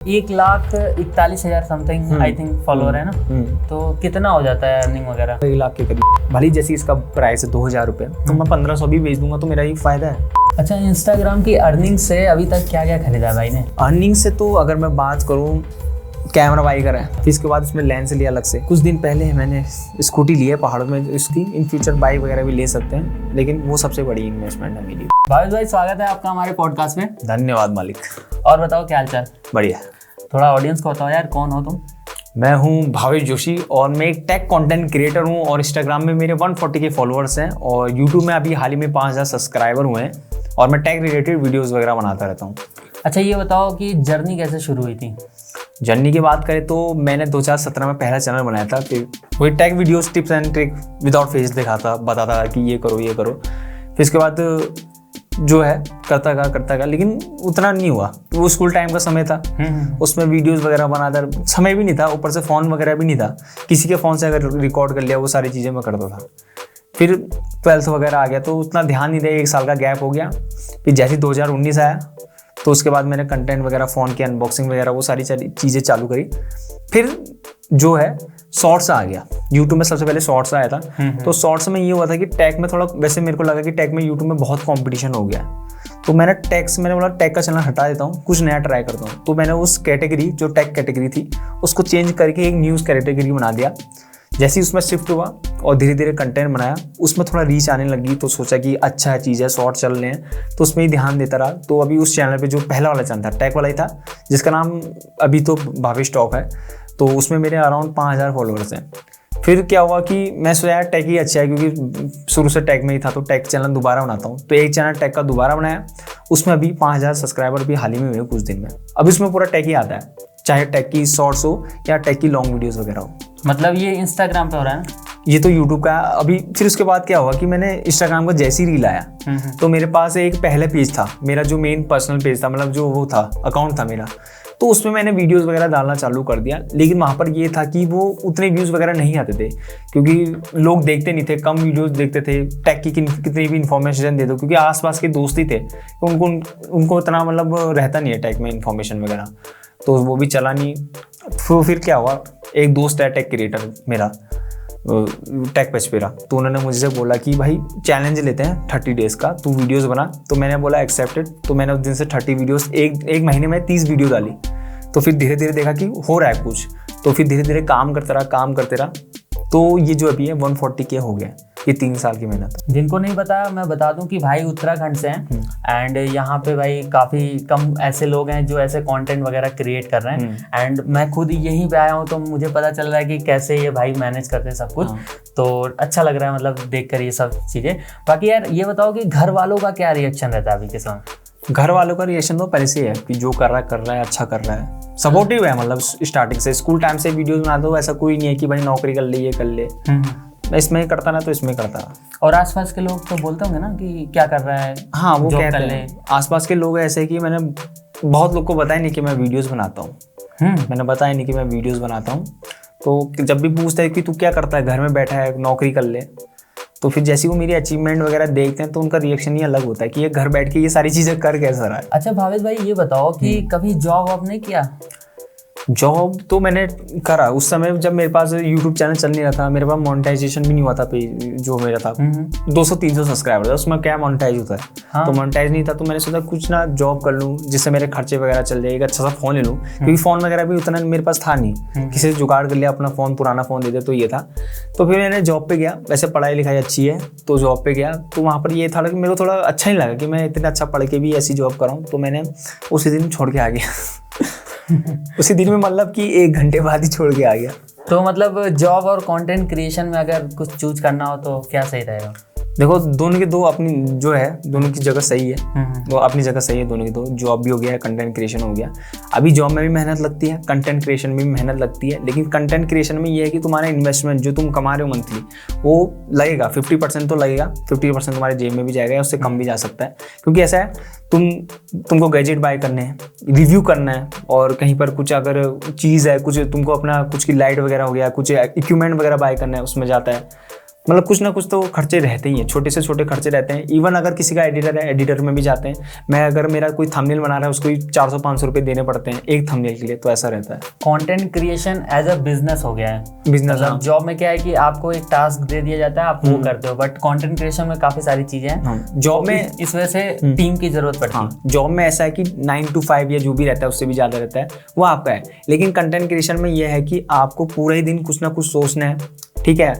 1,41,000 something I think follower है ना। तो कितना हो जाता है अर्निंग वगैरह? 1 लाख के करीब। भले जैसे इसका प्राइस है 2,000 रुपये, तो मैं 1,500 भी बेच दूंगा तो मेरा ही फायदा है। अच्छा, इंस्टाग्राम की अर्निंग से अभी तक क्या क्या खरीदा भाई ने? अर्निंग से तो अगर मैं बात करूँ, कैमरा बाई करा है, फिर इसके बाद उसमें लेंस लिया अलग से। कुछ दिन पहले मैंने स्कूटी ली है पहाड़ों में, इसकी इन फ्यूचर बाइक वगैरह भी ले सकते हैं, लेकिन वो सबसे बड़ी इन्वेस्टमेंट है मेरी। भावेश भाई, स्वागत है आपका हमारे पॉडकास्ट में। धन्यवाद मालिक। और बताओ क्या हालचाल? बढ़िया। थोड़ा ऑडियंस को बताओ यार, कौन हो तुम? मैं हूँ भावेश जोशी और मैं एक टेक कंटेंट क्रिएटर हूँ और इंस्टाग्राम में मेरे 140 के फॉलोअर्स हैं और यूट्यूब में अभी हाल ही में 5,000 सब्सक्राइबर हुए हैं और मैं टेक रिलेटेड वीडियोस वगैरह बनाता रहता हूँ। अच्छा, ये बताओ कि जर्नी कैसे शुरू हुई थी? जर्नी की बात करें तो मैंने 2017 में पहला चैनल बनाया था, फिर वही take videos, tips and trick without face दिखाता बताता था कि ये करो ये करो। फिर इसके बाद जो है करता गया, लेकिन उतना नहीं हुआ। वो स्कूल टाइम का समय था, उसमें वीडियोस वगैरह बनाता, समय भी नहीं था, ऊपर से फ़ोन वगैरह भी नहीं था। किसी के फ़ोन से अगर रिकॉर्ड कर लिया वो सारी चीज़ें मैं करता था। फिर 12th वगैरह आ गया तो उतना ध्यान नहीं दिया, 1 साल का गैप हो गया। फिर जैसे 2019 आया तो उसके बाद मैंने कंटेंट वगैरह, फ़ोन की अनबॉक्सिंग वगैरह वो सारी चीज़ें चालू करी। फिर जो है शॉर्ट्स आ गया, यूट्यूब में सबसे पहले शॉर्ट्स आया था। तो शॉर्ट्स में ये हुआ था कि टैग में थोड़ा, वैसे मेरे को लगा कि टैग में यूट्यूब में बहुत कंपटीशन हो गया, तो मैंने बोला टैग का चैनल हटा देता हूँ, कुछ नया ट्राई करता हूँ। तो मैंने उस कैटेगरी, जो टैग कैटेगरी थी, उसको चेंज करके एक न्यूज़ कैटेगरी बना दिया। जैसे ही उसमें शिफ्ट हुआ और धीरे धीरे कंटेंट बनाया, उसमें थोड़ा रीच आने लगी तो सोचा कि अच्छा चीज़ है, शॉर्ट चल रहे हैं, तो उसमें ही ध्यान देता रहा। तो अभी उस चैनल पे जो पहला वाला चैनल था, टैग वाला ही था, जिसका नाम अभी तो भावेश टॉप है, तो उसमें मेरे अराउंड 5,000 फॉलोअर्स हैं। फिर क्या हुआ कि मैं सोचा यार टैग ही अच्छा है, क्योंकि शुरू से टैग में ही था, तो टैग चैनल दोबारा बनाता हूँ। तो एक चैनल टैग का दोबारा बनाया, उसमें अभी 5,000 सब्सक्राइबर भी हाल ही में हुए कुछ दिन में। अब इसमें पूरा टैग ही आता है, चाहे टैग की शॉर्ट्स हो या टैग की लॉन्ग वीडियोस वगैरह हो। मतलब ये इंस्टाग्राम पे हो रहा है ना? ये तो यूट्यूब का अभी। फिर उसके बाद क्या हुआ कि मैंने इंस्टाग्राम का जैसी रील आया, तो मेरे पास एक पहला पेज था मेरा, जो मेन पर्सनल पेज था, मतलब जो वो था, अकाउंट था मेरा, तो उसमें मैंने वीडियोस वगैरह डालना चालू कर दिया। लेकिन वहाँ पर ये था कि वो उतने व्यूज़ वगैरह नहीं आते थे, क्योंकि लोग देखते नहीं थे, कम वीडियोस देखते थे। टैग की कितनी भी इन्फॉर्मेशन दे दो, क्योंकि आसपास के दोस्त ही थे, उनको इतना मतलब रहता नहीं है टैग में इन्फॉर्मेशन वगैरह, तो वो भी चला नहीं। तो फिर क्या हुआ, एक दोस्त है टेक क्रिएटर मेरा, टेक पेचपेरा, तो उन्होंने मुझसे बोला कि भाई चैलेंज लेते हैं 30 डेज़ का, तू वीडियोस बना। तो मैंने बोला एक्सेप्टेड। तो मैंने उस दिन से 30 वीडियोस, एक महीने में 30 वीडियो डाली। तो फिर धीरे धीरे देखा कि हो रहा है कुछ, तो फिर धीरे धीरे काम करते रहा। तो ये जो अभी है 140K हो गया, ये 3 साल की मेहनत। जिनको नहीं पता, मैं बता दूं कि भाई उत्तराखंड से हैं एंड यहाँ पे भाई काफ़ी कम ऐसे लोग हैं जो ऐसे कंटेंट वगैरह क्रिएट कर रहे हैं। एंड मैं खुद यहीं पे आया हूँ, तो मुझे पता चल रहा है कि कैसे ये भाई मैनेज करते हैं सब कुछ। तो अच्छा लग रहा है मतलब देख कर ये सब चीज़ें। बाकी यार ये बताओ कि घर वालों का क्या रिएक्शन रहता है अभी के समय? घर वालों का रिएक्शन तो पहले से ही है कि जो कर रहा है अच्छा कर रहा है, सपोर्टिव है। मतलब स्टार्टिंग से, स्कूल टाइम से वीडियोस बना दो, ऐसा कोई नहीं है कि भाई नौकरी कर ले, ये कर ले, मैं इसमें करता ना तो इसमें करता। और आसपास के लोग तो बोलते होंगे ना कि क्या कर रहा है? हाँ, वो कहते हैं। आसपास के लोग ऐसे कि मैंने बहुत लोग को बताया नहीं कि मैं वीडियोस बनाता हूँ, मैंने बताया नहीं कि मैं वीडियोस बनाता हूँ। तो जब भी पूछते हैं कि तू क्या करता है, घर में बैठा है, नौकरी कर ले, तो फिर जैसे वो मेरी अचीवमेंट वगैरह देखते हैं तो उनका रिएक्शन ही अलग होता है कि ये घर बैठ के ये सारी चीज़ें कर कैसा रहा है। अच्छा भावेश भाई, ये बताओ कि कभी जॉब वॉब नहीं किया? जॉब तो मैंने करा उस समय जब मेरे पास यूट्यूब चैनल चल नहीं रहा था, मेरे पास मोनेटाइजेशन भी नहीं हुआ था। पेज जो मेरा था 200-300 सब्सक्राइबर था, उसमें क्या मोनेटाइज होता है। हाँ। तो मोनेटाइज नहीं था, तो मैंने सोचा कुछ ना जॉब कर लूँ जिससे मेरे खर्चे वगैरह चल जाए, एक अच्छा सा फ़ोन ले लूँ, क्योंकि फ़ोन वगैरह भी उतना मेरे पास था नहीं, किसी से जुगाड़ कर लिया, अपना फ़ोन, पुराना फ़ोन दे दे, तो ये था। तो फिर मैंने जॉब पे गया, वैसे पढ़ाई लिखाई अच्छी है तो जॉब पे गया। तो वहाँ पर ये था कि मेरे को थोड़ा अच्छा नहीं लगा कि मैं इतना अच्छा पढ़ के भी ऐसी जॉब कर रहा हूँ, तो मैंने उसी दिन छोड़ के आ गया। उसी दिन में मतलब कि 1 घंटे बाद ही छोड़ के आ गया। तो मतलब जॉब और कंटेंट क्रिएशन में अगर कुछ चूज करना हो तो क्या सही रहेगा? देखो, दोनों की दो अपनी जो है, दोनों की जगह सही है, वो अपनी जगह सही है दोनों की दो। जॉब भी हो गया, कंटेंट क्रिएशन हो गया। अभी जॉब में भी मेहनत लगती है, कंटेंट क्रिएशन में भी मेहनत लगती है, लेकिन कंटेंट क्रिएशन में ये है कि तुम्हारा इन्वेस्टमेंट जो तुम कमा रहे हो मंथली, वो लगेगा 50% तो लगेगा, 50% तुम्हारे जेब में भी जाएगा, या उससे कम भी जा सकता है। क्योंकि ऐसा है, तुमको गैजेट बाय करने हैं, रिव्यू करना है, और कहीं पर कुछ अगर चीज़ है, कुछ तुमको अपना कुछ की लाइट वगैरह हो गया, कुछ इक्विपमेंट वगैरह बाय करना है, उसमें जाता है। मतलब कुछ ना कुछ तो खर्चे रहते ही हैं, छोटे से छोटे खर्चे रहते हैं। इवन अगर किसी का एडिटर है, एडिटर में भी जाते हैं। मैं अगर मेरा कोई थंबनेल बना रहा है उसको 400-500 रुपये देने पड़ते हैं एक थंबनेल के लिए, तो ऐसा रहता है। Content creation as a business हो गया है। बिजनेस, मतलब जॉब में क्या है कि आपको एक टास्क दे दिया जाता है, आप वो करते हो, बट कंटेंट क्रिएशन में काफी सारी चीजें हैं। जॉब में इस वजह से टीम की जरूरत पड़ती है। जॉब में ऐसा है कि 9 to 5 या जो भी रहता है उससे भी ज़्यादा रहता है, वो आपका है। लेकिन कंटेंट क्रिएशन में यह है कि आपको पूरे ही दिन कुछ ना कुछ सोचना है, ठीक है,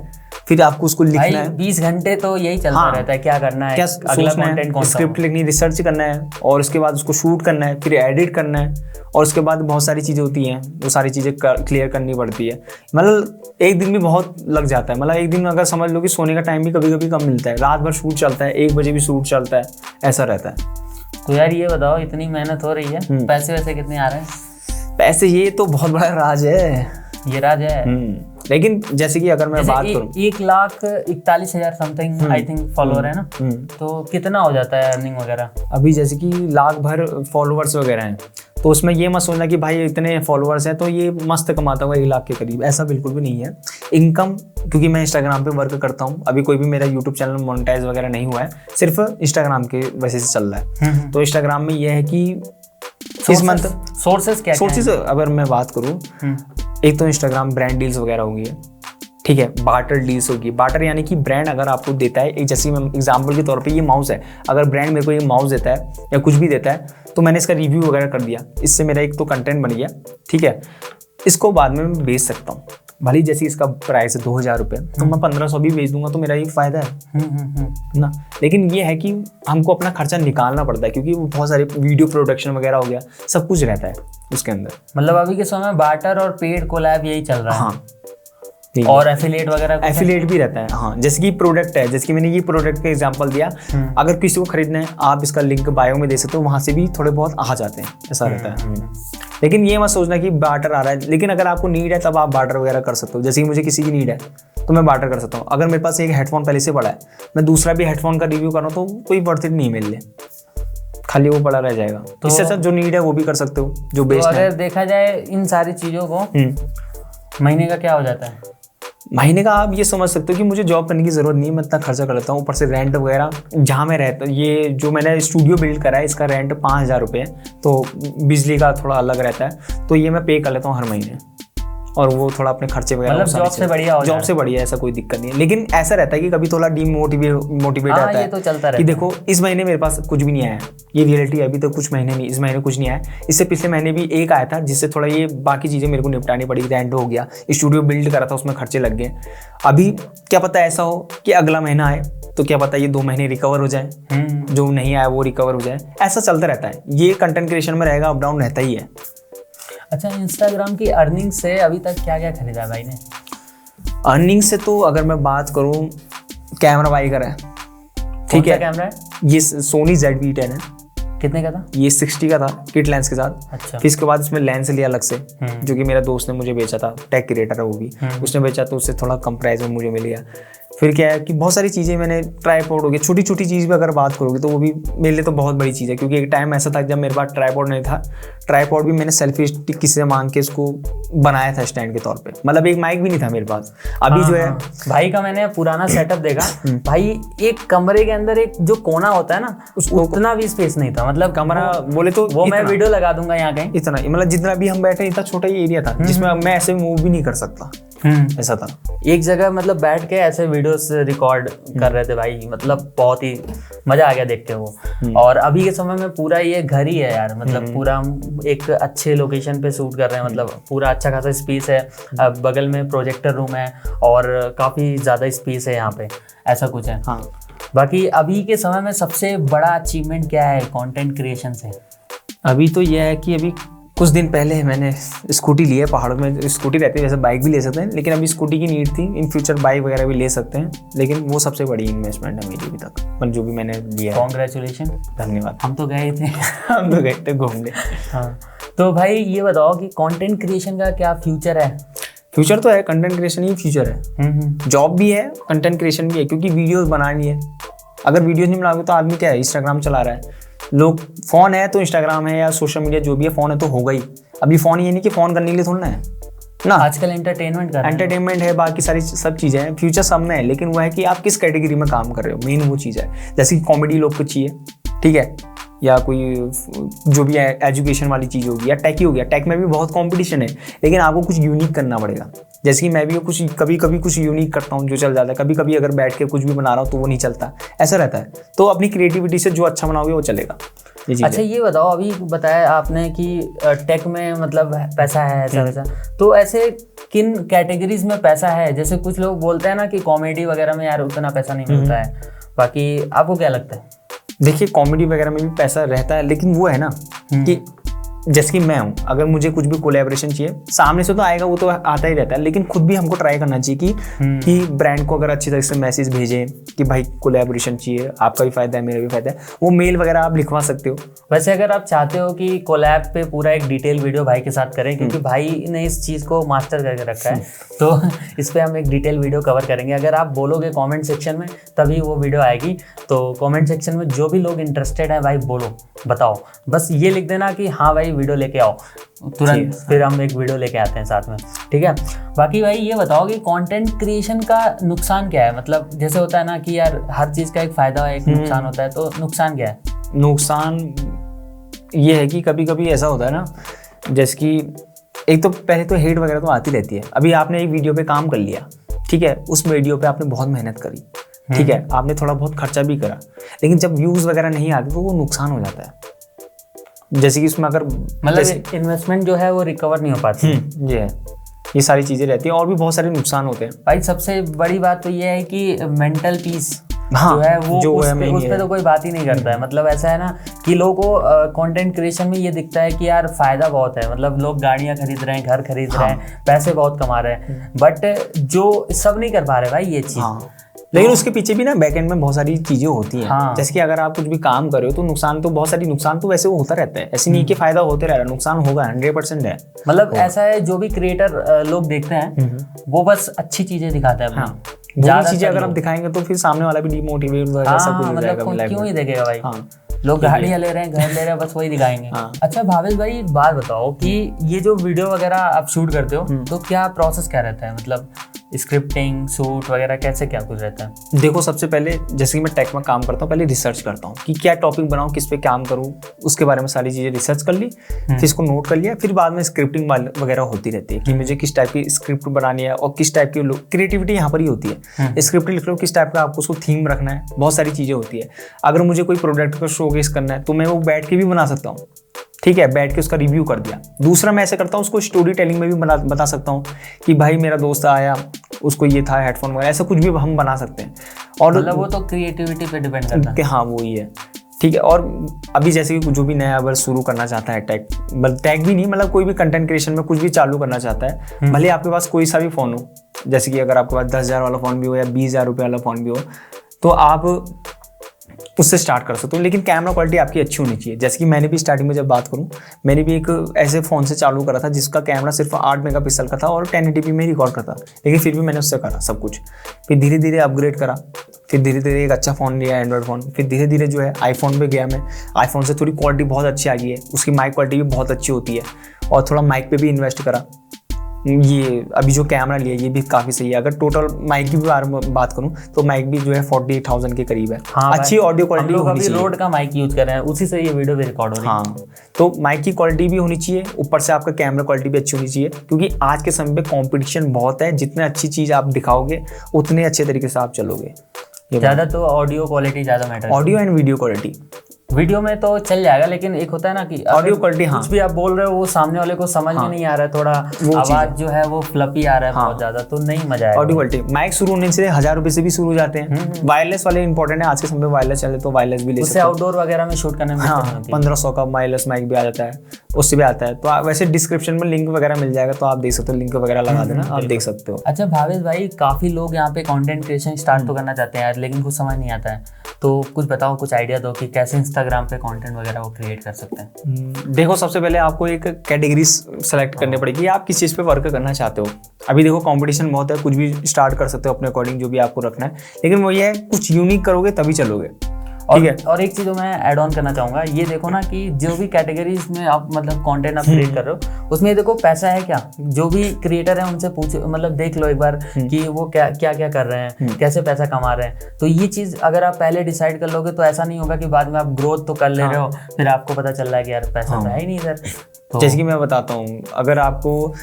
फिर आपको उसको लिखना है। 20 घंटे तो यही चलता रहता है, क्या करना है, क्या अगला कंटेंट कौन सा, स्क्रिप्ट लिखनी, रिसर्च करना है, और उसके बाद उसको शूट करना है, फिर एडिट करना है, और उसके बाद बहुत सारी चीज़ें होती हैं, वो सारी चीज़ें क्लियर करनी पड़ती है। मतलब एक दिन भी बहुत लग जाता है। मतलब एक दिन अगर समझ लो कि सोने का टाइम भी कभी कभी कम मिलता है, रात भर शूट चलता है, 1 बजे भी शूट चलता है, ऐसा रहता है। तो यार ये बताओ, इतनी मेहनत हो रही है, पैसे वैसे कितने आ रहे हैं? पैसे, ये तो बहुत बड़ा राज है, ये राज है। लेकिन जैसे कि अगर मैं बात करूं, 1,41,000 समथिंग आई थिंक फॉलोअर है ना, तो कितना हो जाता है अर्निंग वगैरह? अभी जैसे कि लाख भर फॉलोअर्स वगैरह हैं, तो उसमें ये मत सोचना कि भाई इतने फॉलोअर्स हैं तो ये मस्त कमाता हुआ 1 लाख के करीब, ऐसा बिल्कुल भी नहीं है। इनकम, क्योंकि मैं इंस्टाग्राम पे वर्क करता हूँ, अभी कोई भी मेरा यूट्यूब चैनल मोनेटाइज वगैरह नहीं हुआ है, सिर्फ इंस्टाग्राम के वजह से चल रहा है। तो इंस्टाग्राम में यह है कि इस मंथ सोर्सेज क्या है? अगर मैं बात करूँ, एक तो इंस्टाग्राम ब्रांड डील्स वगैरह होगी, ठीक है, बार्टर डील्स होगी। बार्टर यानी कि ब्रांड अगर आपको देता है, एक जैसे मैं एग्जांपल के तौर पे ये माउस है, अगर ब्रांड मेरे को ये माउस देता है या कुछ भी देता है, तो मैंने इसका रिव्यू वगैरह कर दिया, इससे मेरा एक तो कंटेंट बन गया, ठीक है, इसको बाद में मैं बेच सकता हूँ। भले जैसे इसका प्राइस है 2,000 रुपये, तो मैं 1,500 भी बेच दूंगा, तो मेरा ये फायदा है ना। लेकिन ये है कि हमको अपना खर्चा निकालना पड़ता है, क्योंकि वो बहुत सारे वीडियो प्रोडक्शन वगैरह हो गया, सब कुछ रहता है उसके अंदर। मतलब अभी के समय में बार्टर और पेड कोलैब यही चल रहा है। हाँ, और एफिलिएट वगैरह, एफिलिएट भी रहता है। हाँ, जैसे कि प्रोडक्ट है, जैसे कि मैंने ये प्रोडक्ट का एग्जांपल दिया, अगर किसी को खरीदना है आप इसका लिंक बायो में दे सकते हो, वहां से भी थोड़े बहुत आ जाते हैं, ऐसा रहता है। लेकिन ये मत सोचना कि बार्टर आ रहा है, लेकिन अगर आपको नीड है तब आप बार्टर वगैरह कर सकते हो। जैसे कि मुझे किसी की नीड है तो मैं बार्टर कर सकता हूँ। अगर मेरे पास एक हेडफोन पहले से पड़ा है, मैं दूसरा भी हेडफोन का रिव्यू कर रहा हूँ, तो कोई वर्थ इट नहीं मेरे लिए, खाली वो पड़ा रह जाएगा। तो इससे अच्छा जो नीड है वो भी कर सकते हो, जो बेस्ट है। अगर देखा जाए इन सारी चीजों को, महीने का क्या हो जाता है? महीने का आप ये समझ सकते हो कि मुझे जॉब करने की ज़रूरत नहीं है, मैं इतना खर्चा कर लेता हूँ। ऊपर से रेंट वगैरह, जहाँ मैं रहता हूँ, ये जो मैंने स्टूडियो बिल्ड करा है, इसका रेंट 5,000 रुपये है, तो बिजली का थोड़ा अलग रहता है, तो ये मैं पे कर लेता हूँ हर महीने, और वो थोड़ा अपने खर्चे वगैरह। मतलब जॉब से बढ़िया ऐसा कोई दिक्कत नहीं है। लेकिन ऐसा रहता है कि कभी थोड़ा मोटिवेट आता है, ये तो चलता रहता कि देखो इस महीने मेरे पास कुछ भी नहीं आया, ये रियलिटी है, अभी तो कुछ महीने नहीं, इस महीने कुछ नहीं आया। इससे पिछले महीने भी एक आया था, जिससे थोड़ा ये बाकी चीज़ें मेरे को निपटानी पड़ी, रेंट हो गया, स्टूडियो बिल्ड करा था, उसमें खर्चे लग गए। अभी क्या पता ऐसा हो कि अगला महीना आए, तो क्या पता ये 2 महीने रिकवर हो जाए, जो नहीं आया वो रिकवर हो जाए, ऐसा चलता रहता है। ये कंटेंट क्रिएशन में रहेगा, अप डाउन रहता ही है। अच्छा, इंस्टाग्राम की अर्निंग से अभी तक क्या क्या खरीदा है भाई ने? अर्निंग से तो अगर मैं बात करूं, कैमरा बाई करा है, ठीक है, कैमरा है ये सोनी ZV-10 है। कितने का था? ये 60 का था किट लेंस के साथ। अच्छा। फिर इसके बाद इसमें लेंस लिया अलग से, जो कि मेरा दोस्त ने मुझे बेचा था, टेक क्रिएटर है वो भी, उसने बेचा, तो उससे थोड़ा कम प्राइस में मुझे मिल गया। फिर क्या है कि बहुत सारी चीज़ें मैंने, ट्राईपॉड हो गया, छोटी छोटी चीज़ भी अगर बात करोगे तो वो भी मेरे लिए तो बहुत बड़ी चीज़ है, क्योंकि एक टाइम ऐसा था जब मेरे पास ट्राईपॉड नहीं था। ट्राईपॉड भी मैंने सेल्फी स्टिक किसी से मांग के इसको बनाया था स्टैंड के तौर पे, मतलब एक माइक भी नहीं था मेरे पास। अभी जो है भाई का मैंने पुराना सेटअप देखा भाई, एक कमरे के अंदर एक जो कोना होता है ना, उतना भी स्पेस नहीं था। मतलब कमरा बोले तो वो मैं वीडियो लगा दूंगा यहाँ कहीं, इतना, मतलब जितना भी हम बैठे इतना छोटा ही एरिया था, जिसमें मैं ऐसे मूव भी नहीं कर सकता, ऐसा था। एक जगह मतलब बैठ के ऐसे वीडियोस रिकॉर्ड कर रहे थे भाई, मतलब बहुत ही मजा आ गया देख के वो। और अभी के समय में पूरा ये घर ही है यार, मतलब पूरा हम एक अच्छे लोकेशन पे शूट कर रहे हैं, मतलब पूरा अच्छा खासा स्पेस है, बगल में प्रोजेक्टर रूम है और काफी ज्यादा स्पेस है यहाँ पे, ऐसा कुछ है। हाँ, बाकी अभी के समय में सबसे बड़ा अचीवमेंट क्या है कंटेंट क्रिएशन से? अभी तो यह है कि अभी कुछ दिन पहले मैंने स्कूटी ली है। पहाड़ों में स्कूटी रहती है, वैसे बाइक भी ले सकते हैं, लेकिन अभी स्कूटी की नीड थी। इन फ्यूचर बाइक वगैरह भी ले सकते हैं, लेकिन वो सबसे बड़ी इन्वेस्टमेंट है मेरी अभी तक, मतलब जो भी मैंने लिया है। कॉन्ग्रेचुलेशन, धन्यवाद। हम तो गए थे हम तो गए थे घूमने। हाँ, तो भाई ये बताओ कि कंटेंट क्रिएशन का क्या फ्यूचर है? फ्यूचर तो है, कंटेंट क्रिएशन ही फ्यूचर है। जॉब भी है, कंटेंट क्रिएशन भी है, क्योंकि वीडियोस बनानी है। अगर वीडियोस नहीं बनाओगे तो आदमी क्या है, इंस्टाग्राम चला रहा है, लोग फोन है तो इंस्टाग्राम है या सोशल मीडिया जो भी है, फोन है तो होगा ही। अभी फोन ये नहीं कि फोन करने के लिए थोड़ा है, ना। आजकल एंटरटेनमेंट कर रहे हैं। एंटरटेनमेंट है, बाकी सारी सब चीज़ें हैं, फ्यूचर सब में है, लेकिन वो है कि आप किस कैटेगरी में काम कर रहे हो, मेन वो चीज़ है। जैसे कि कॉमेडी लोग को चाहिए, ठीक है, या कोई जो भी है एजुकेशन वाली चीज़ होगी, या टेक ही हो गया। टेक में भी बहुत कंपटीशन है, लेकिन आपको कुछ यूनिक करना पड़ेगा। जैसे कि मैं भी कुछ कभी कभी कुछ यूनिक करता हूँ जो चल जाता है, कभी कभी अगर बैठ के कुछ भी बना रहा हूँ तो वो नहीं चलता, ऐसा रहता है। तो अपनी क्रिएटिविटी से जो अच्छा बनाओगे वो चलेगा। अच्छा ये बताओ, अभी बताया आपने कि टेक में मतलब पैसा है ऐसा वैसा, तो ऐसे किन कैटेगरीज में पैसा है? जैसे कुछ लोग बोलते हैं ना कि कॉमेडी वगैरह में यार उतना पैसा नहीं मिलता है, बाकी आपको क्या लगता है? देखिए कॉमेडी वगैरह में भी पैसा रहता है, लेकिन वो है ना कि जैसे कि मैं हूँ, अगर मुझे कुछ भी कोलैबोरेशन चाहिए, सामने से तो आएगा, वो तो आता ही रहता है, लेकिन खुद भी हमको ट्राई करना चाहिए कि ब्रांड को अगर अच्छी तरह से मैसेज भेजें कि भाई कोलैबोरेशन चाहिए, आपका भी फायदा है मेरा भी फायदा है, वो मेल वगैरह आप लिखवा सकते हो। वैसे अगर आप चाहते हो कि कोलैब पे पूरा एक डिटेल वीडियो भाई के साथ करें, क्योंकि भाई ने इस चीज़ को मास्टर करके रखा है, तो इस पर हम एक डिटेल वीडियो कवर करेंगे। अगर आप बोलोगे कॉमेंट सेक्शन में तभी वो वीडियो आएगी, तो कॉमेंट सेक्शन में जो भी लोग इंटरेस्टेड है भाई बोलो, बताओ, बस ये लिख देना कि हाँ भाई वीडियो लेके आओ, तुरंत फिर हम एक वीडियो लेके आते हैं साथ में, ठीक है। बाकी भाई ये बताओ कि कंटेंट क्रिएशन का नुकसान क्या है? मतलब जैसे होता है ना कि यार हर चीज़ का एक फ़ायदा है, एक नुकसान होता है, तो नुकसान क्या है? नुकसान ये है कि कभी कभी ऐसा होता है ना, जैसे कि एक तो पहले तो हेट वगैरह तो आती रहती है। अभी आपने एक वीडियो पे काम कर लिया, ठीक है, उस वीडियो पे आपने बहुत मेहनत करी, ठीक है, आपने थोड़ा बहुत खर्चा भी करा, लेकिन जब व्यूज़ वगैरह नहीं आते तो वो नुकसान हो जाता है। जैसे कि उसमें अगर मतलब इन्वेस्टमेंट जो है वो रिकवर नहीं हो पाती। ये है, ये सारी चीज़ें रहती हैं, और भी बहुत सारे नुकसान होते हैं भाई। सबसे बड़ी बात तो ये है कि मेंटल पीस हाँ, जो है वो जो उस पे तो कोई बात ही नहीं करता है। मतलब ऐसा है ना कि लोगों को कंटेंट क्रिएशन में ये दिखता है कि यार फायदा बहुत है, मतलब लोग गाड़ियां खरीद रहे हैं, घर खरीद रहे हैं, पैसे बहुत कमा रहे हैं, बट जो सब नहीं कर पा रहे भाई ये चीज़। लेकिन उसके पीछे भी ना बैकएंड में बहुत सारी चीजें होती हैं। हाँ। जैसे कि अगर आप कुछ भी काम कर रहे हो तो नुकसान तो बहुत सारी नुकसान तो वैसे वो होता रहता है, ऐसे नहीं कि फायदा होते रह रहा है, नुकसान होगा 100% है। मतलब ऐसा है जो भी क्रिएटर लोग देखते हैं वो बस अच्छी चीजें दिखाते हैं। हाँ, ज्यादा चीजें अगर आप दिखाएंगे तो फिर सामने वाला भी डिमोटिवेट हो जाएगा, सब कुछ हो जाएगा। मतलब क्यों ही देखेगा भाई। लोग गाड़ियाँ ले रहे हैं, घर ले रहे हैं, बस वही दिखाएंगे। अच्छा भावेश भाई एक बात बताओ कि ये जो वीडियो वगैरह आप शूट करते हो तो क्या प्रोसेस क्या रहता है? मतलब स्क्रिप्टिंग, शूट वगैरह कैसे क्या कुछ रहता है? देखो सबसे पहले जैसे कि मैं टेक में काम करता हूँ, पहले रिसर्च करता हूँ कि क्या टॉपिक बनाऊँ, किस पे काम करूँ, उसके बारे में सारी चीज़ें रिसर्च कर ली, फिर इसको नोट कर लिया, फिर बाद में स्क्रिप्टिंग वगैरह होती रहती है कि मुझे किस टाइप की स्क्रिप्ट बनानी है और किस टाइप की क्रिएटिविटी यहाँ पर ही होती है। स्क्रिप्ट लिख लो, किस टाइप का आपको उसको थीम रखना है, बहुत सारी चीज़ें होती है। अगर मुझे कोई प्रोडक्ट को शोकेस करना है तो मैं वो बैठ के भी बना सकता हूँ, ठीक है, बैठ के उसका रिव्यू कर दिया। दूसरा मैं ऐसे करता हूँ, उसको स्टोरी टेलिंग में भी बता सकता हूँ कि भाई मेरा दोस्त आया, उसको ये था हेडफोन वगैरह, ऐसा कुछ भी हम बना सकते हैं। और मतलब वो तो क्रिएटिविटी पे डिपेंड करता है। हाँ वो ही है, ठीक है। और अभी जैसे कि जो भी नया अगर शुरू करना चाहता है टेक भी नहीं, मतलब कोई भी कंटेंट क्रिएशन में कुछ भी चालू करना चाहता है, भले आपके पास कोई सा भी फ़ोन हो, जैसे कि अगर आपके पास 10,000 वाला फ़ोन भी हो या 20,000 रुपये वाला फ़ोन भी हो, तो आप उससे स्टार्ट कर सकते हो, लेकिन कैमरा क्वालिटी आपकी अच्छी होनी चाहिए। जैसे कि मैंने भी स्टार्टिंग में जब बात करूं, मैंने भी एक ऐसे फ़ोन से चालू करा था जिसका कैमरा सिर्फ 8 मेगापिक्सल का था और 1080p में रिकॉर्ड करता, लेकिन फिर भी मैंने उससे करा सब कुछ। फिर धीरे धीरे अपग्रेड करा, फिर धीरे धीरे एक अच्छा फ़ोन लिया, एंड्रॉइड फ़ोन, फिर धीरे धीरे जो है आईफोन पे गया मैं। आईफोन से थोड़ी क्वालिटी बहुत अच्छी आ गई है, उसकी माइक क्वालिटी भी बहुत अच्छी होती है, और थोड़ा माइक पे भी इन्वेस्ट करा। ये अभी जो कैमरा लिया ये भी काफ़ी सही है। अगर टोटल माइक की बात करूं तो माइक भी जो है 48,000 के करीब है। हाँ, अच्छी ऑडियो क्वालिटी होनी चाहिए। रोड का माइक यूज कर रहे हैं, उसी से ये वीडियो भी रिकॉर्ड हो रही है। हाँ, तो माइक की क्वालिटी भी होनी चाहिए, ऊपर से आपका कैमरा क्वालिटी भी अच्छी होनी चाहिए, क्योंकि आज के समय पे कंपटीशन बहुत है। जितने अच्छी चीज़ आप दिखाओगे उतने अच्छे तरीके से आप चलोगे। ज़्यादा तो ऑडियो क्वालिटी ज़्यादा matter, audio and video quality. Video में तो चल जाएगा, लेकिन एक होता है ना कि ऑडियो क्वालिटी, हाँ, कुछ भी आप बोल रहे हो वो सामने वाले को समझ में नहीं आ रहा है, थोड़ा आवाज जो है वो फ्लफी आ रहा है बहुत ज्यादा, तो नहीं मजा आएगा। ऑडियो क्वालिटी माइक शुरू होने से 1,000 रुपए से भी शुरू हो जाते हैं। वायरलेस वाले इंपॉर्टेंट है, आज के समय में वायरलेस चले तो वायरलेस भी ले सकते हैं। उससे आउटडोर वगैरह में शूट करने में 1500 का वायरलेस माइक भी आ जाता है, उससे भी आता है। तो आप वैसे डिस्क्रिप्शन में लिंक वगैरह मिल जाएगा, तो आप देख सकते हो, लिंक वगैरह लगा देना, आप देख सकते हो। अच्छा भावेश भाई, काफी लोग यहाँ पे कंटेंट क्रिएशन स्टार्ट तो करना चाहते हैं यार, लेकिन कुछ समझ नहीं आता है, तो कुछ बताओ, कुछ आइडिया दो कि कैसे इंस्टाग्राम पे कंटेंट वगैरह वो क्रिएट कर सकते हैं। देखो सबसे पहले आपको एक कैटेगरी सेलेक्ट करनी पड़ेगी, आप किस चीज़ पे वर्क करना चाहते हो। अभी देखो कंपटीशन बहुत है, कुछ भी स्टार्ट कर सकते हो अपने अकॉर्डिंग जो भी आपको रखना है, लेकिन वो ये है कुछ यूनिक करोगे तभी चलोगे। और एक चीज मैं ऐड ऑन करना चाहूंगा, ये देखो ना कि जो भी कैटेगरीज में आप मतलब कंटेंट आप क्रिएट कर रहे हो उसमें ये देखो पैसा है क्या, जो भी क्रिएटर है उनसे पूछो, मतलब देख लो एक बार कि वो क्या क्या क्या कर रहे हैं, कैसे पैसा कमा रहे हैं। तो ये चीज अगर आप पहले डिसाइड कर लोगे तो ऐसा नहीं होगा कि बाद में आप ग्रोथ तो कर ले रहे हो फिर आपको पता चल रहा है कि यार पैसा तो है ही नहीं इधर। तो जैसे कि मैं बताता हूँ, अगर आपको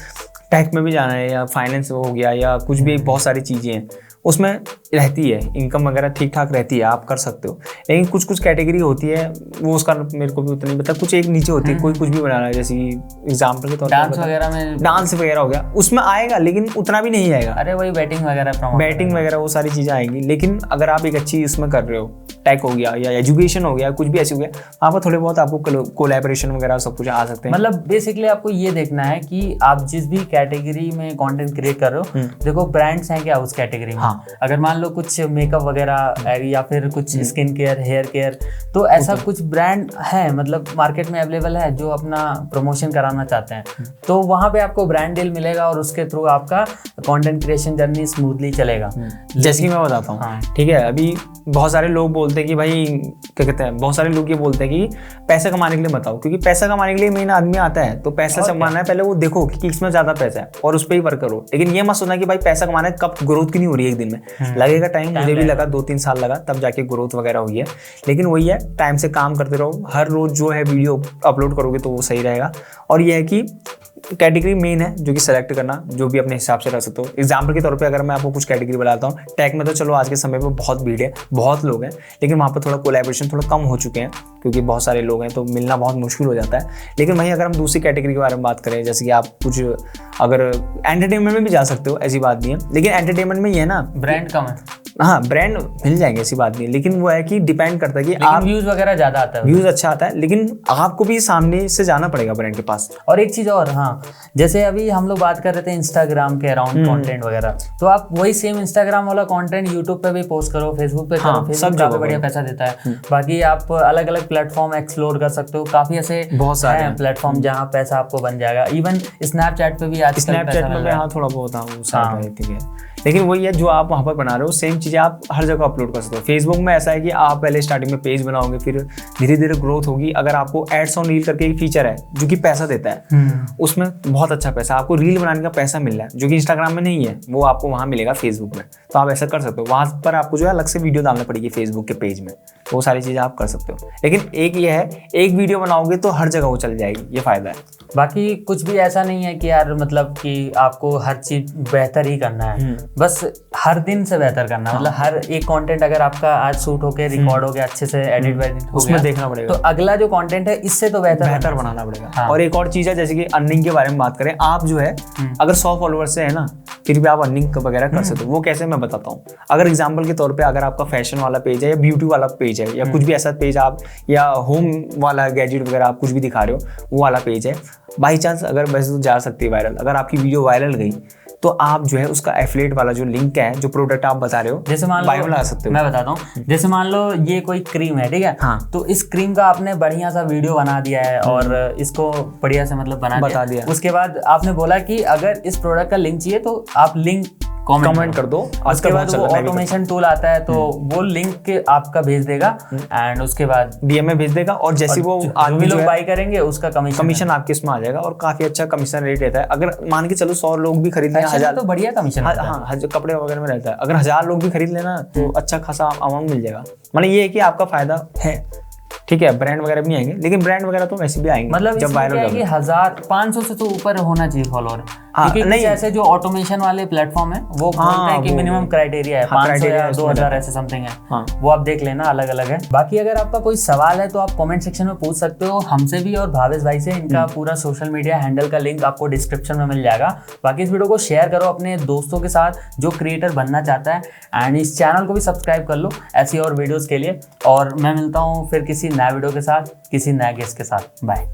टेक में भी जाना है या फाइनेंस हो गया या कुछ भी, बहुत सारी चीज़ें हैं उसमें रहती है, इनकम वगैरह ठीक ठाक रहती है, आप कर सकते हो। लेकिन कुछ कुछ कैटेगरी होती है, वो उसका मेरे को भी उतना नहीं पता, कुछ एक नीचे होती है, कोई कुछ भी बना रहा है, जैसे एग्जाम्पल के तौर पर डांस वगैरह में, डांस वगैरह हो गया, उसमें आएगा लेकिन उतना भी नहीं आएगा। अरे वही बैटिंग वगैरह वो सारी चीज़ें आएंगी। लेकिन अगर आप एक अच्छी इसमें कर रहे हो, टेक हो गया या एजुकेशन हो गया, कुछ भी ऐसे हो गया, वहाँ पर थोड़े बहुत आपको कोलैबोरेशन वगैरह सब कुछ आ सकते हैं। मतलब बेसिकली आपको ये देखना है कि आप जिस भी कैटेगरी में कंटेंट क्रिएट कर रहे हो, देखो ब्रांड्स हैं क्या उस कैटेगरी में। अगर मान लो कुछ मेकअप वगैरह या फिर कुछ स्किन केयर, हेयर केयर, तो ऐसा कुछ ब्रांड है मतलब मार्केट में अवेलेबल है जो अपना प्रमोशन कराना चाहते हैं, तो वहाँ पे आपको ब्रांड डील मिलेगा और उसके थ्रू आपका कंटेंट क्रिएशन जर्नी स्मूथली चलेगा। जैसे कि मैं बताता हूँ, ठीक है, अभी बहुत सारे लोग बोलते हैं कि भाई क्या कहते हैं, बहुत सारे लोग ये बोलते हैं कि पैसा कमाने के लिए बताओ, क्योंकि पैसा कमाने के लिए मेन आदमी आता है, तो पैसा कमाना है पहले वो देखो कि किसमें ज्यादा पैसा है और उस पर ही वर्क करो। लेकिन ये मत सोचना कि भाई पैसा कमाना है, कब ग्रोथ की नहीं हो रही है एक दिन में, लगेगा टाइम, मुझे भी लगा 2-3 साल लगा तब जाके ग्रोथ वगैरह हुई है। लेकिन वही है, टाइम से काम करते रहो, हर रोज जो है वीडियो अपलोड करोगे तो वो सही रहेगा। और ये है कि कैटेगरी मेन है जो कि सेलेक्ट करना, जो भी अपने हिसाब से रख सकते हो। एग्जाम्पल के तौर पे अगर मैं आपको कुछ कैटेगरी बताता हूँ, टेक में तो चलो आज के समय में बहुत भीड़ है, बहुत लोग हैं, लेकिन वहाँ पर थोड़ा कोलैबोरेशन थोड़ा कम हो चुके हैं क्योंकि बहुत सारे लोग हैं तो मिलना बहुत मुश्किल हो जाता है। लेकिन वहीं अगर हम दूसरी कैटेगरी के बारे में बात करें, जैसे कि आप कुछ अगर एंटरटेनमेंट में भी जा सकते हो, ऐसी बात नहीं है, लेकिन एंटरटेनमेंट में ये है ना, ब्रांड कम है। हाँ, ब्रांड मिल जाएंगे, ऐसी बात नहीं है, लेकिन वो है कि डिपेंड करता है कि आप व्यूज वगैरह ज्यादा आता है, व्यूज अच्छा आता है, लेकिन आपको भी सामने से जाना पड़ेगा ब्रांड के पास। और एक चीज और, हाँ, जैसे अभी हम लोग बात कर रहे थे इंस्टाग्राम के अराउंड कंटेंट वगैरह, तो आप वही सेम इंस्टाग्राम वाला कंटेंट यूट्यूब पे भी पोस्ट करो, फेसबुक पे करो, फेसबुक काफी बढ़िया पैसा देता है। बाकी आप अलग अलग प्लेटफॉर्म एक्सप्लोर कर सकते हो, काफी ऐसे बहुत सारे प्लेटफॉर्म जहाँ पैसा आपको बन जाएगा। इवन स्नैपचैट पे भी आज स्नैपचैट में हाँ थोड़ा बहुत ठीक है, लेकिन वही है जो आप वहाँ पर बना रहे हो सेम चीज़ें आप हर जगह अपलोड कर सकते हो। फेसबुक में ऐसा है कि आप पहले स्टार्टिंग में पेज बनाओगे, फिर धीरे धीरे ग्रोथ होगी। अगर आपको एड्स ऑन रील करके एक फीचर है जो कि पैसा देता है, उसमें बहुत अच्छा पैसा, आपको रील बनाने का पैसा मिल रहा है जो कि इंस्टाग्राम में नहीं है, वो आपको वहाँ मिलेगा फेसबुक में। तो आप ऐसा कर सकते हो, वहाँ पर आपको जो है अलग से वीडियो डालना पड़ेगी फेसबुक के पेज में, तो वो सारी चीज़ें आप कर सकते हो। लेकिन एक ये है, एक वीडियो बनाओगे तो हर जगह वो चल जाएगी, ये फायदा है। बाकी कुछ भी ऐसा नहीं है कि यार मतलब कि आपको हर चीज बेहतर ही करना है, बस हर दिन से बेहतर करना है। मतलब हर एक कंटेंट अगर आपका आज शूट होके रिकॉर्ड हो गया, अच्छे से एडिट वेडिट हो उसमें देखना पड़ेगा, तो अगला जो कंटेंट है इससे तो बेहतर बनाना पड़ेगा। और एक और चीज है, जैसे कि अर्निंग के बारे में बात करें, आप जो है अगर 100 फॉलोअर्स से है ना, फिर भी आप अर्निंग वगैरह कर सकते हो। वो कैसे मैं बताता हूँ। अगर एग्जाम्पल के तौर पे अगर आपका फैशन वाला पेज है या ब्यूटी वाला पेज है या कुछ भी ऐसा पेज आप, या होम वाला गैजेट वगैरह आप कुछ भी दिखा रहे हो, वो वाला पेज है, बाई चांस अगर वैसे तो जा सकती है वायरल, अगर आपकी वीडियो वायरल गई तो आप जो है उसका एफिलिएट वाला जो लिंक है, जो प्रोडक्ट आप बता रहे हो, जैसे मान लो लगा सकते हो। मैं बताता हूँ, जैसे मान लो ये कोई क्रीम है, ठीक है, हाँ। तो इस क्रीम का आपने बढ़िया सा वीडियो बना दिया है और इसको बढ़िया से मतलब बता दिया। उसके बाद आपने बोला कि अगर इस प्रोडक्ट का लिंक चाहिए तो आप लिंक कमेंट कर दो। उसके बाद वो ऑटोमेशन टूल आता है, तो वो लिंक आपका भेज देगा एंड उसके बाद डीएम में भेज देगा, और जैसे वो आदमी लोग बाई करेंगे उसका कमीशन आपके इसमें आ जाएगा, और काफी अच्छा कमीशन रेट रहता है। अगर मान के चलो 100 लोग भी खरीद लें, 1000 तो बढ़िया कमीशन, हाँ, कपड़े वगैरह में रहता है। अगर 1000 लोग भी खरीद लेना तो अच्छा खासा अमाउंट मिल जाएगा। मतलब ये है कि आपका फायदा है, ठीक है। ब्रांड वगैरह भी नहीं आएंगे, लेकिन ब्रांड वगैरह तो वैसे भी आएंगे, मतलब जब वायरल होगा। 1500 से तो ऊपर होना चाहिए फॉलोअर, क्योंकि नहीं ऐसे जो ऑटोमेशन वाले प्लेटफॉर्म है वो बोलते हैं कि मिनिमम क्राइटेरिया है 500 या 2000 ऐसे समथिंग है, वो आप देख लेना, अलग अलग है। बाकी अगर आपका कोई सवाल है तो आप कमेंट सेक्शन में पूछ सकते हो हमसे भी और भावेश भाई से। इनका पूरा सोशल मीडिया हैंडल का लिंक आपको डिस्क्रिप्शन में मिल जाएगा। बाकी इस वीडियो को शेयर करो अपने दोस्तों के साथ जो क्रिएटर बनना चाहता है, एंड इस चैनल को भी सब्सक्राइब कर लो ऐसी और वीडियोस के लिए। और मैं मिलता हूँ फिर किसी नए वीडियो के साथ, किसी नए गेस्ट के साथ। बाय।